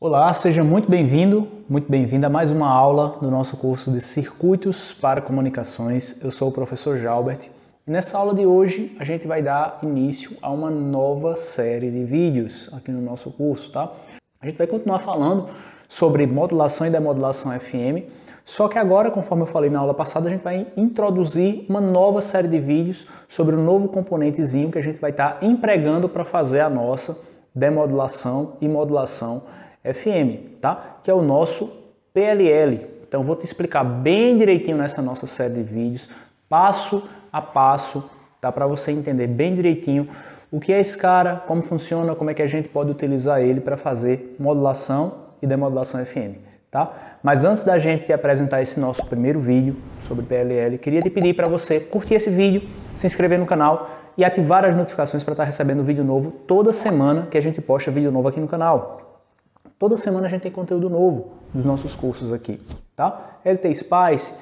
Olá, seja muito bem-vindo, muito bem-vinda a mais uma aula do nosso curso de Circuitos para Comunicações. Eu sou o professor Jalbert e nessa aula de hoje a gente vai dar início a uma nova série de vídeos aqui no nosso curso, tá? A gente vai continuar falando sobre modulação e demodulação FM, só que agora, conforme eu falei na aula passada, a gente vai introduzir uma nova série de vídeos sobre um novo componentezinho que a gente vai estar empregando para fazer a nossa demodulação e modulação FM, tá? Que é o nosso PLL. Então vou te explicar bem direitinho nessa nossa série de vídeos, passo a passo, tá? Para você entender bem direitinho o que é esse cara, como funciona, como é que a gente pode utilizar ele para fazer modulação e demodulação FM, tá? Mas antes da gente te apresentar esse nosso primeiro vídeo sobre PLL, queria te pedir para você curtir esse vídeo, se inscrever no canal e ativar as notificações para estar recebendo vídeo novo toda semana que a gente posta vídeo novo aqui no canal. Toda semana a gente tem conteúdo novo dos nossos cursos aqui, tá? LT Spice,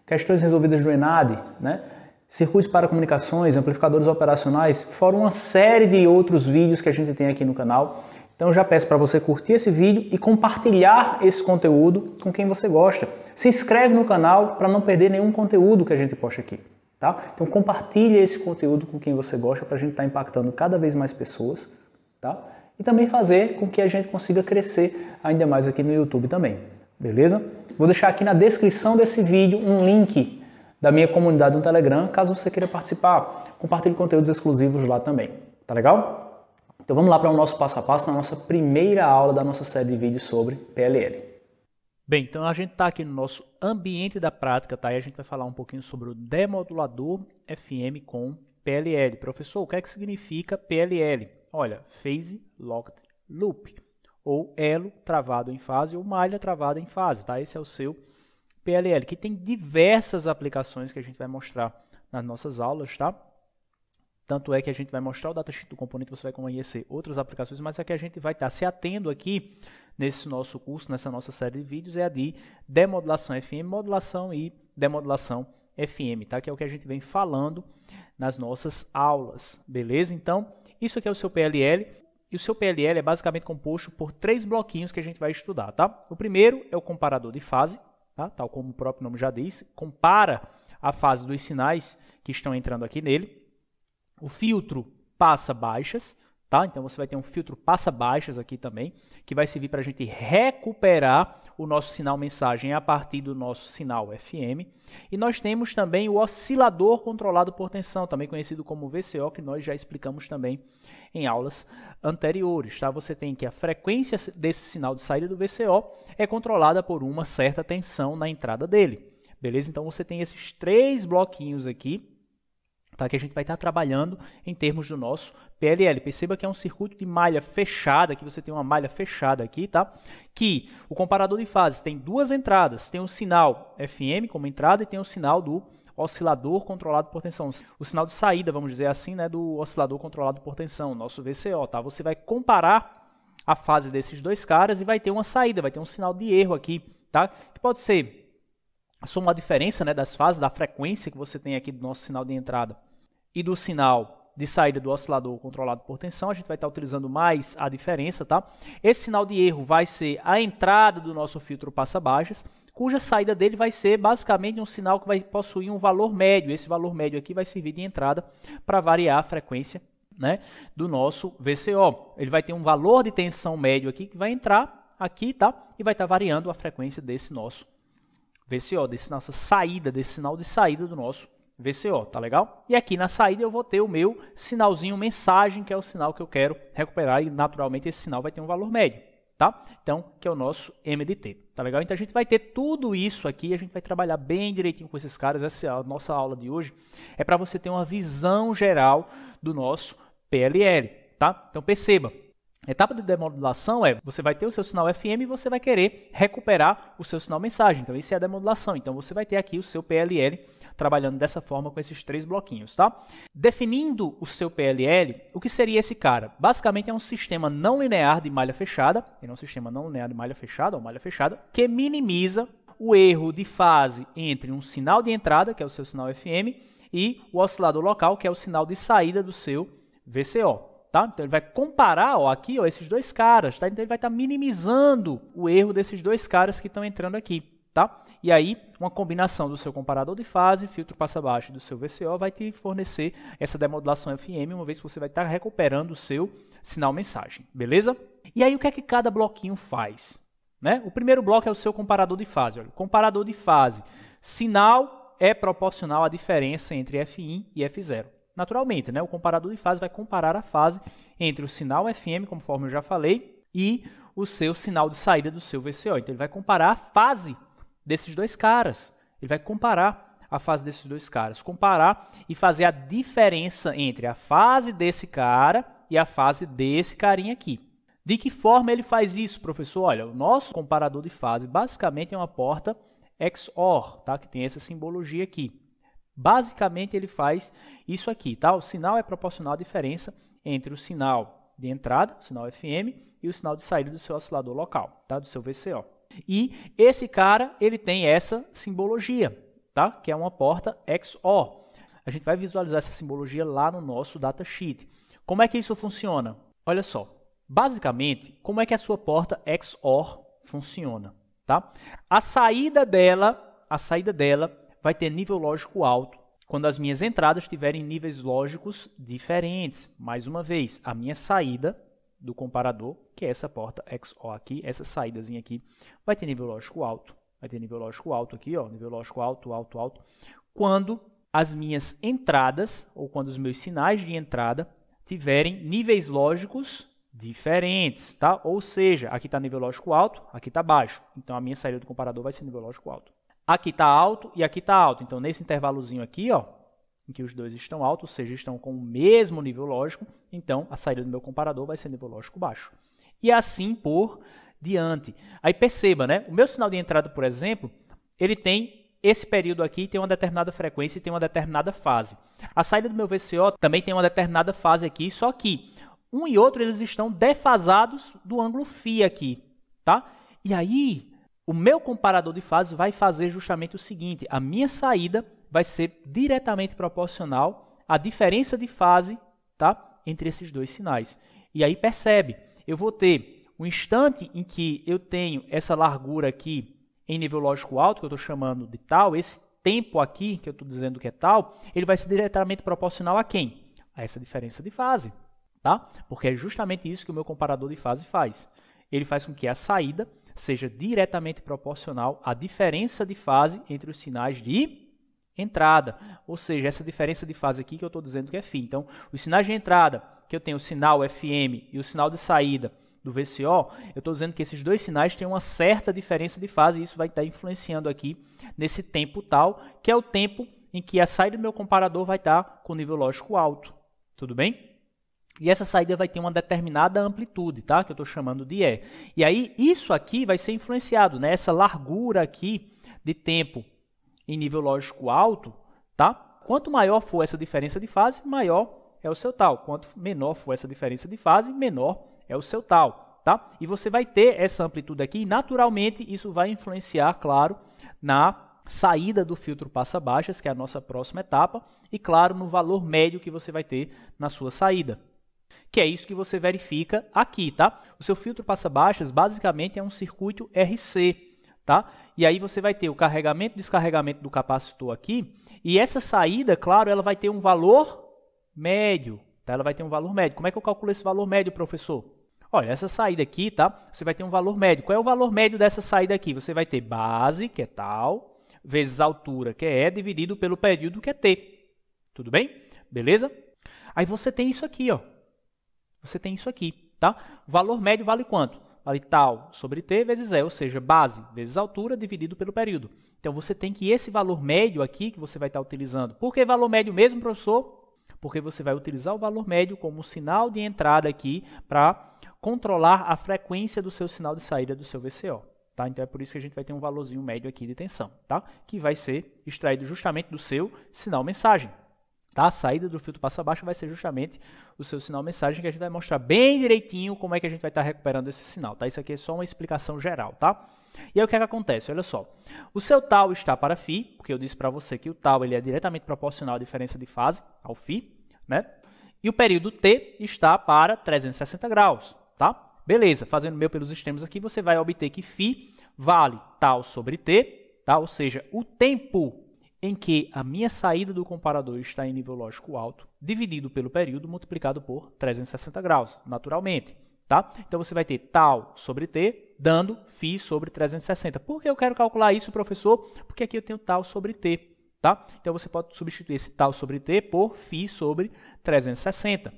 questões resolvidas do ENAD, né? Circuitos para comunicações, amplificadores operacionais, fora uma série de outros vídeos que a gente tem aqui no canal. Então eu já peço para você curtir esse vídeo e compartilhar esse conteúdo com quem você gosta. Se inscreve no canal para não perder nenhum conteúdo que a gente posta aqui, tá? Então compartilhe esse conteúdo com quem você gosta para a gente estar impactando cada vez mais pessoas, tá? E também fazer com que a gente consiga crescer ainda mais aqui no YouTube também, beleza? Vou deixar aqui na descrição desse vídeo um link da minha comunidade no Telegram, caso você queira participar. Compartilhe conteúdos exclusivos lá também, tá legal? Então vamos lá para o nosso passo a passo na nossa primeira aula da nossa série de vídeos sobre PLL. Bem, então a gente está aqui no nosso ambiente da prática, tá? E a gente vai falar um pouquinho sobre o demodulador FM com PLL. Professor, o que é que significa PLL? Olha, Phase Locked Loop, ou elo travado em fase, ou malha travada em fase, tá? Esse é o seu PLL, que tem diversas aplicações que a gente vai mostrar nas nossas aulas, tá? Tanto é que a gente vai mostrar o datasheet do componente, você vai conhecer outras aplicações, mas a que a gente vai estar se atendo aqui nesse nosso curso, nessa nossa série de vídeos, é a de demodulação FM, modulação e demodulação FM, tá? Que é o que a gente vem falando nas nossas aulas, beleza? Então, isso aqui é o seu PLL, e o seu PLL é basicamente composto por 3 bloquinhos que a gente vai estudar, tá? O primeiro é o comparador de fase, tá? Tal como o próprio nome já diz, compara a fase dos sinais que estão entrando aqui nele. O filtro passa-baixas, tá? Então você vai ter um filtro passa-baixas aqui também, que vai servir para a gente recuperar o nosso sinal mensagem a partir do nosso sinal FM. E nós temos também o oscilador controlado por tensão, também conhecido como VCO, que nós já explicamos também em aulas anteriores, tá? Você tem que a frequência desse sinal de saída do VCO é controlada por uma certa tensão na entrada dele, beleza? Então você tem esses 3 bloquinhos aqui, tá, que a gente vai estar trabalhando em termos do nosso PLL. Perceba que é um circuito de malha fechada, que você tem uma malha fechada aqui, tá? Que o comparador de fases tem 2 entradas, tem o sinal FM como entrada e tem o sinal do oscilador controlado por tensão. O sinal de saída, vamos dizer assim, né, do oscilador controlado por tensão, nosso VCO, tá? Você vai comparar a fase desses 2 caras e vai ter uma saída, vai ter um sinal de erro aqui, tá? Que pode ser a diferença, né, das fases, da frequência que você tem aqui do nosso sinal de entrada e do sinal de saída do oscilador controlado por tensão. A gente vai estar utilizando mais a diferença, tá? Esse sinal de erro vai ser a entrada do nosso filtro passa-baixas, cuja saída dele vai ser basicamente um sinal que vai possuir um valor médio. Esse valor médio aqui vai servir de entrada para variar a frequência, né, do nosso VCO. Ele vai ter um valor de tensão médio aqui que vai entrar aqui, tá? E vai estar variando a frequência desse nosso VCO, desse nossa saída, desse sinal de saída do nosso VCO, tá legal? E aqui na saída eu vou ter o meu sinalzinho mensagem, que é o sinal que eu quero recuperar, e naturalmente esse sinal vai ter um valor médio, tá? Então, que é o nosso MDT, tá legal? Então a gente vai ter tudo isso aqui, a gente vai trabalhar bem direitinho com esses caras. Essa é a nossa aula de hoje, é para você ter uma visão geral do nosso PLL, tá? Então perceba, a etapa de demodulação é, você vai ter o seu sinal FM e você vai querer recuperar o seu sinal mensagem. Então isso é a demodulação. Então você vai ter aqui o seu PLL trabalhando dessa forma com esses 3 bloquinhos, tá? Definindo o seu PLL, o que seria esse cara? Basicamente é um sistema não linear de malha fechada, ele é um sistema não linear de malha fechada, ou malha fechada, que minimiza o erro de fase entre um sinal de entrada, que é o seu sinal FM, e o oscilador local, que é o sinal de saída do seu VCO. tá? Então ele vai comparar, ó, aqui, ó, esses dois caras, tá? Então ele vai estar minimizando o erro desses dois caras que estão entrando aqui, tá? E aí, uma combinação do seu comparador de fase, filtro passa-baixo do seu VCO vai te fornecer essa demodulação FM, uma vez que você vai estar recuperando o seu sinal mensagem, beleza? E aí, o que é que cada bloquinho faz? Né? O primeiro bloco é o seu comparador de fase. Olha, comparador de fase, sinal é proporcional à diferença entre F1 e F0. Naturalmente, né? O comparador de fase vai comparar a fase entre o sinal FM, conforme eu já falei, e o seu sinal de saída do seu VCO. Então, ele vai comparar a fase desses dois caras. Ele vai comparar a fase desses dois caras. Comparar e fazer a diferença entre a fase desse cara e a fase desse carinha aqui. De que forma ele faz isso, professor? Olha, o nosso comparador de fase basicamente é uma porta XOR, tá? Que tem essa simbologia aqui. Basicamente ele faz isso aqui, tá? O sinal é proporcional à diferença entre o sinal de entrada, o sinal FM, e o sinal de saída do seu oscilador local, tá? Do seu VCO. E esse cara, ele tem essa simbologia, tá? Que é uma porta XOR. A gente vai visualizar essa simbologia lá no nosso datasheet. Como é que isso funciona? Olha só. Basicamente, como é que a sua porta XOR funciona, tá? A saída dela vai ter nível lógico alto quando as minhas entradas tiverem níveis lógicos diferentes. Mais uma vez, a minha saída do comparador, que é essa porta XOR aqui, essa saídazinha aqui, vai ter nível lógico alto. Vai ter nível lógico alto aqui, ó, nível lógico alto, alto, alto. Quando as minhas entradas, ou quando os meus sinais de entrada tiverem níveis lógicos diferentes, tá? Ou seja, aqui está nível lógico alto, aqui está baixo. Então, a minha saída do comparador vai ser nível lógico alto. Aqui está alto e aqui está alto. Então, nesse intervalozinho aqui, ó, em que os dois estão altos, ou seja, estão com o mesmo nível lógico, então, a saída do meu comparador vai ser nível lógico baixo. E assim por diante. Aí, perceba, né? O meu sinal de entrada, por exemplo, ele tem esse período aqui, tem uma determinada frequência e tem uma determinada fase. A saída do meu VCO também tem uma determinada fase aqui, só que um e outro eles estão defasados do ângulo φ aqui, tá? E aí, o meu comparador de fase vai fazer justamente o seguinte, a minha saída vai ser diretamente proporcional à diferença de fase, tá? Entre esses dois sinais. E aí, percebe, eu vou ter um instante em que eu tenho essa largura aqui em nível lógico alto, que eu estou chamando de tal, esse tempo aqui, que eu estou dizendo que é tal, ele vai ser diretamente proporcional a quem? A essa diferença de fase. Tá? Porque é justamente isso que o meu comparador de fase faz. Ele faz com que a saída seja diretamente proporcional à diferença de fase entre os sinais de entrada. Ou seja, essa diferença de fase aqui que eu estou dizendo que é φ. Então, os sinais de entrada, que eu tenho o sinal FM e o sinal de saída do VCO, eu estou dizendo que esses dois sinais têm uma certa diferença de fase e isso vai estar influenciando aqui nesse tempo tal, que é o tempo em que a saída do meu comparador vai estar com nível lógico alto. Tudo bem? E essa saída vai ter uma determinada amplitude, tá? Que eu estou chamando de E. E aí, isso aqui vai ser influenciado, né? Essa largura aqui de tempo em nível lógico alto, tá? Quanto maior for essa diferença de fase, maior é o seu tal. Quanto menor for essa diferença de fase, menor é o seu tal, tá? E você vai ter essa amplitude aqui e, naturalmente, isso vai influenciar, claro, na saída do filtro passa-baixas, que é a nossa próxima etapa, e, claro, no valor médio que você vai ter na sua saída. Que é isso que você verifica aqui, tá? O seu filtro passa-baixas basicamente é um circuito RC, tá? E aí você vai ter o carregamento e descarregamento do capacitor aqui, e essa saída, claro, ela vai ter um valor médio, tá? Ela vai ter um valor médio. Como é que eu calculo esse valor médio, professor? Olha, essa saída aqui, tá? Você vai ter um valor médio. Qual é o valor médio dessa saída aqui? Você vai ter base, que é tal, vezes altura, que é E, dividido pelo período, que é T. Tudo bem? Beleza? Aí você tem isso aqui, ó. Você tem isso aqui, tá? O valor médio vale quanto? Vale tal sobre T vezes E, ou seja, base vezes altura dividido pelo período. Então, você tem que esse valor médio aqui que você vai estar utilizando. Por que valor médio mesmo, professor? Porque você vai utilizar o valor médio como sinal de entrada aqui para controlar a frequência do seu sinal de saída do seu VCO. Tá? Então, é por isso que a gente vai ter um valorzinho médio aqui de tensão, tá? Que vai ser extraído justamente do seu sinal mensagem. Tá? A saída do filtro passa-baixo vai ser justamente o seu sinal mensagem, que a gente vai mostrar bem direitinho como é que a gente vai estar recuperando esse sinal. Tá? Isso aqui é só uma explicação geral. Tá? E aí o que é que acontece? Olha só, o seu tal está para φ, porque eu disse para você que o tal ele é diretamente proporcional à diferença de fase, ao φ, né? E o período T está para 360 graus, tá? Beleza, fazendo meu pelos extremos aqui, você vai obter que φ vale tal sobre T, tá? Ou seja, o tempo em que a minha saída do comparador está em nível lógico alto, dividido pelo período, multiplicado por 360 graus, naturalmente. Tá? Então, você vai ter tal sobre T, dando φ sobre 360. Por que eu quero calcular isso, professor? Porque aqui eu tenho tal sobre T. Tá? Então, você pode substituir esse tal sobre T por φ sobre 360.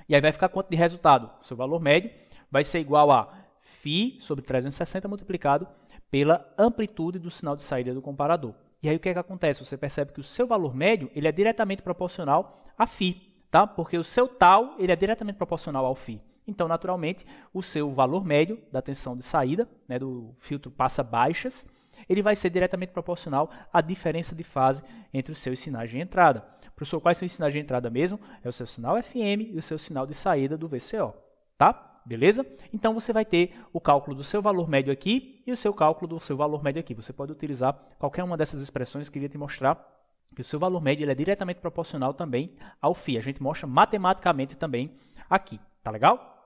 E aí vai ficar quanto de resultado? O seu valor médio vai ser igual a φ sobre 360 multiplicado pela amplitude do sinal de saída do comparador. E aí o que é que acontece? Você percebe que o seu valor médio ele é diretamente proporcional a φ, tá? Porque o seu tal ele é diretamente proporcional ao φ. Então, naturalmente, o seu valor médio da tensão de saída, né, do filtro passa-baixas, ele vai ser diretamente proporcional à diferença de fase entre os seus sinais de entrada. Professor, quais são os sinais de entrada mesmo? É o seu sinal FM e o seu sinal de saída do VCO, tá? Beleza? Então, você vai ter o cálculo do seu valor médio aqui e o seu cálculo do seu valor médio aqui. Você pode utilizar qualquer uma dessas expressões que eu queria te mostrar, que o seu valor médio ele é diretamente proporcional também ao φ. A gente mostra matematicamente também aqui, tá legal?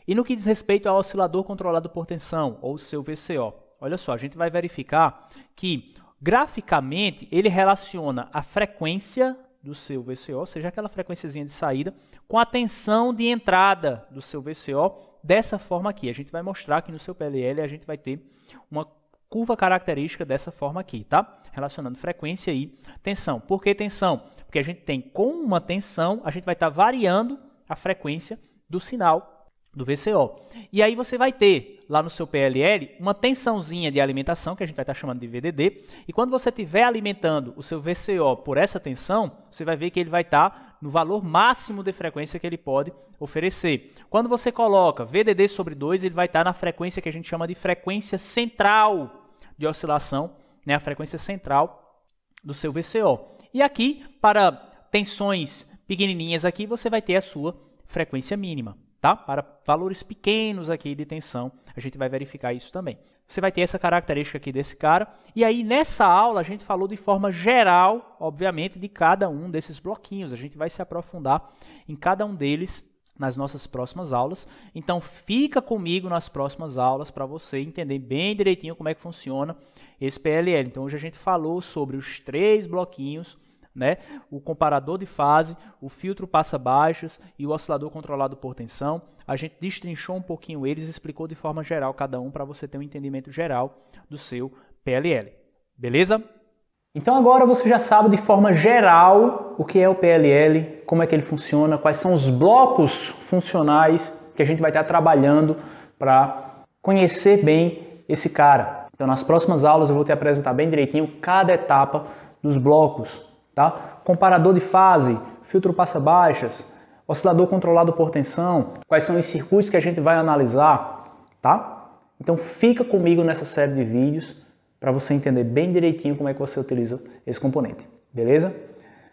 E no que diz respeito ao oscilador controlado por tensão, ou seu VCO, olha só, a gente vai verificar que, graficamente, ele relaciona a frequência do seu VCO, ou seja, aquela frequenciazinha de saída, com a tensão de entrada do seu VCO, dessa forma aqui. A gente vai mostrar que no seu PLL a gente vai ter uma curva característica dessa forma aqui, tá? Relacionando frequência e tensão. Por que tensão? Porque a gente tem, com uma tensão, a gente vai estar variando a frequência do sinal do VCO. E aí você vai ter, lá no seu PLL, uma tensãozinha de alimentação, que a gente vai estar chamando de VDD, e quando você estiver alimentando o seu VCO por essa tensão, você vai ver que ele vai estar no valor máximo de frequência que ele pode oferecer. Quando você coloca VDD sobre 2, ele vai estar na frequência que a gente chama de frequência central de oscilação, né, a frequência central do seu VCO. E aqui, para tensões pequenininhas aqui, você vai ter a sua frequência mínima. Tá? Para valores pequenos aqui de tensão, a gente vai verificar isso também. Você vai ter essa característica aqui desse cara. E aí, nessa aula, a gente falou de forma geral, obviamente, de cada um desses bloquinhos. A gente vai se aprofundar em cada um deles nas nossas próximas aulas. Então, fica comigo nas próximas aulas para você entender bem direitinho como é que funciona esse PLL. Então, hoje a gente falou sobre os 3 bloquinhos, né? O comparador de fase, o filtro passa-baixas e o oscilador controlado por tensão. A gente destrinchou um pouquinho eles e explicou de forma geral cada um para você ter um entendimento geral do seu PLL. Beleza? Então agora você já sabe de forma geral o que é o PLL, como é que ele funciona, quais são os blocos funcionais que a gente vai estar trabalhando para conhecer bem esse cara. Então nas próximas aulas eu vou te apresentar bem direitinho cada etapa dos blocos. Tá? Comparador de fase, filtro passa-baixas, oscilador controlado por tensão, quais são os circuitos que a gente vai analisar, tá? Então fica comigo nessa série de vídeos para você entender bem direitinho como é que você utiliza esse componente, beleza?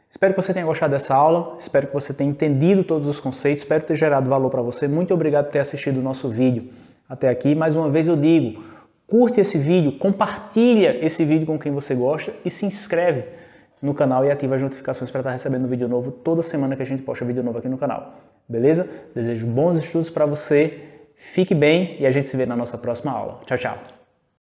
Espero que você tenha gostado dessa aula, espero que você tenha entendido todos os conceitos, espero ter gerado valor para você. Muito obrigado por ter assistido o nosso vídeo até aqui. Mais uma vez eu digo, curte esse vídeo, compartilha esse vídeo com quem você gosta e se inscreve no canal e ativa as notificações para estar recebendo um vídeo novo toda semana que a gente posta vídeo novo aqui no canal. Beleza? Desejo bons estudos para você, fique bem e a gente se vê na nossa próxima aula. Tchau, tchau!